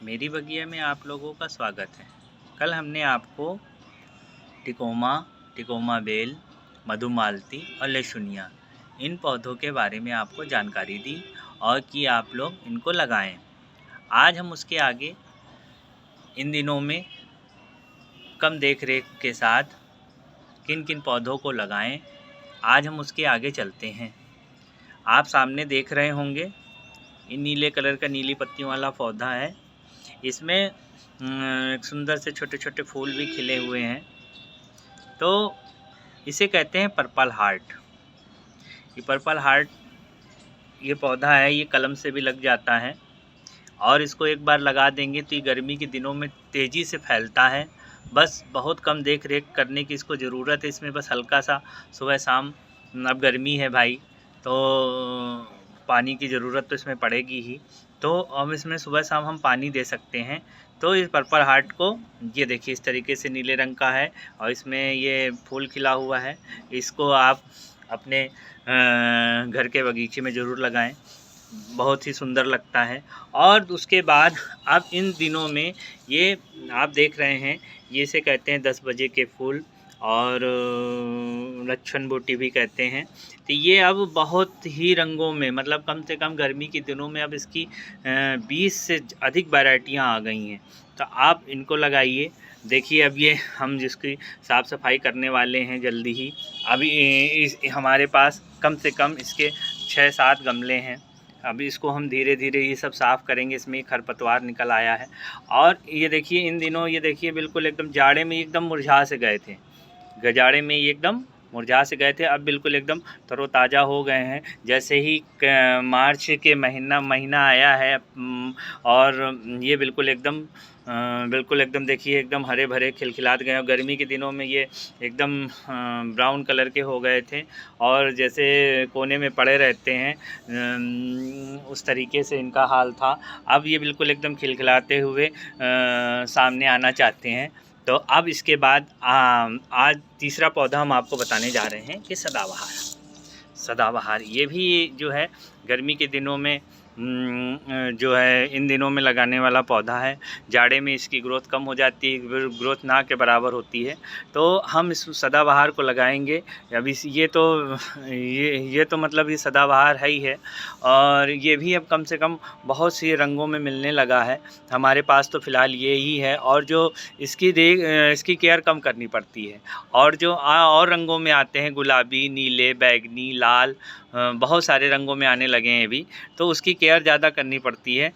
मेरी बगिया में आप लोगों का स्वागत है। कल हमने आपको टिकोमा बेल, मधुमालती और लेशुनिया इन पौधों के बारे में आपको जानकारी दी और कि आप लोग इनको लगाएं। आज हम उसके आगे इन दिनों में कम देख रेख के साथ किन किन पौधों को लगाएं, आज हम उसके आगे चलते हैं। आप सामने देख रहे होंगे इन नीले कलर का नीली पत्तियों वाला पौधा है। इसमें सुंदर से छोटे छोटे फूल भी खिले हुए हैं, तो इसे कहते हैं पर्पल हार्ट। ये पर्पल हार्ट ये पौधा है, ये कलम से भी लग जाता है और इसको एक बार लगा देंगे तो ये गर्मी के दिनों में तेज़ी से फैलता है। बस बहुत कम देख रेख करने की इसको ज़रूरत है। इसमें बस हल्का सा सुबह शाम, अब गर्मी है भाई तो पानी की ज़रूरत तो इसमें पड़ेगी ही, तो अब इसमें सुबह शाम हम पानी दे सकते हैं। तो इस पर्पल हार्ट को ये देखिए इस तरीके से नीले रंग का है और इसमें ये फूल खिला हुआ है। इसको आप अपने घर के बगीचे में ज़रूर लगाएं, बहुत ही सुंदर लगता है। और उसके बाद अब इन दिनों में ये आप देख रहे हैं, ये इसे कहते हैं 10 बजे के फूल और लच्छन बूटी भी कहते हैं। तो ये अब बहुत ही रंगों में, मतलब कम से कम गर्मी के दिनों में अब इसकी 20 से अधिक वैरायटियाँ आ गई हैं। तो आप इनको लगाइए। देखिए अब ये हम जिसकी साफ़ सफाई करने वाले हैं जल्दी ही। अभी हमारे पास कम से कम इसके 6-7 गमले हैं। अभी इसको हम धीरे धीरे ये सब साफ़ करेंगे। इसमें खरपतवार निकल आया है और ये देखिए इन दिनों ये देखिए बिल्कुल एकदम जाड़े में एकदम मुरझा से गए थे, गजाड़े में ये एकदम मुरझा से गए थे, अब बिल्कुल एकदम तरोताज़ा हो गए हैं। जैसे ही मार्च के महीना आया है और ये बिल्कुल एकदम देखिए एकदम हरे भरे खिलखिलाते गए। और गर्मी के दिनों में ये एकदम ब्राउन कलर के हो गए थे और जैसे कोने में पड़े रहते हैं उस तरीके से इनका हाल था। अब ये बिल्कुल एकदम खिलखिलाते हुए सामने आना चाहते हैं। तो अब इसके बाद आज तीसरा पौधा हम आपको बताने जा रहे हैं कि सदाबहार ये भी जो है गर्मी के दिनों में जो है इन दिनों में लगाने वाला पौधा है। जाड़े में इसकी ग्रोथ कम हो जाती है, ग्रोथ ना के बराबर होती है, तो हम इस सदाबहार को लगाएंगे। अभी ये तो मतलब ये सदाबहार है ही है और ये भी अब कम से कम बहुत सी रंगों में मिलने लगा है। हमारे पास तो फ़िलहाल ये ही है और जो इसकी केयर कम करनी पड़ती है। और जो और रंगों में आते हैं, गुलाबी, नीले, बैंगनी, लाल, बहुत सारे रंगों में आने लगे हैं अभी, तो उसकी केयर ज़्यादा करनी पड़ती है।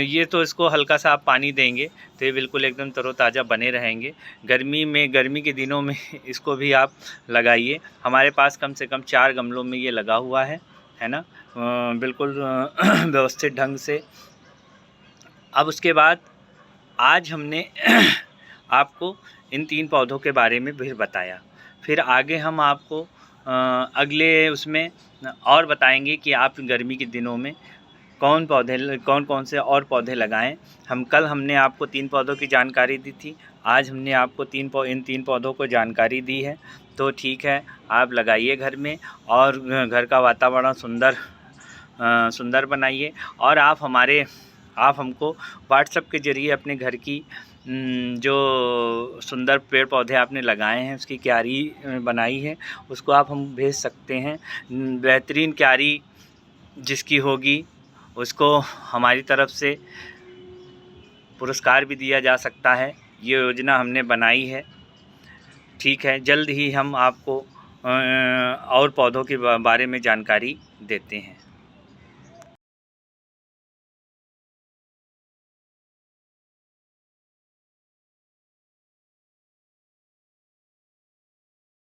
ये तो इसको हल्का सा आप पानी देंगे तो ये बिल्कुल एकदम तरोताज़ा बने रहेंगे। गर्मी के दिनों में इसको भी आप लगाइए। हमारे पास कम से कम 4 गमलों में ये लगा हुआ है ना, बिल्कुल व्यवस्थित ढंग से। अब उसके बाद आज हमने आपको इन 3 पौधों के बारे में भी बताया। फिर आगे हम आपको अगले उसमें और बताएंगे कि आप गर्मी के दिनों में कौन कौन से और पौधे लगाएं। हमने आपको 3 पौधों की जानकारी दी थी, आज हमने आपको इन 3 पौधों को जानकारी दी है। तो ठीक है, आप लगाइए घर में और घर का वातावरण सुंदर बनाइए। और आप हमको व्हाट्सएप के ज़रिए अपने घर की जो सुंदर पेड़ पौधे आपने लगाए हैं उसकी क्यारी बनाई है उसको आप हम भेज सकते हैं। बेहतरीन क्यारी जिसकी होगी उसको हमारी तरफ से पुरस्कार भी दिया जा सकता है। ये योजना हमने बनाई है। ठीक है, जल्द ही हम आपको और पौधों के बारे में जानकारी देते हैं।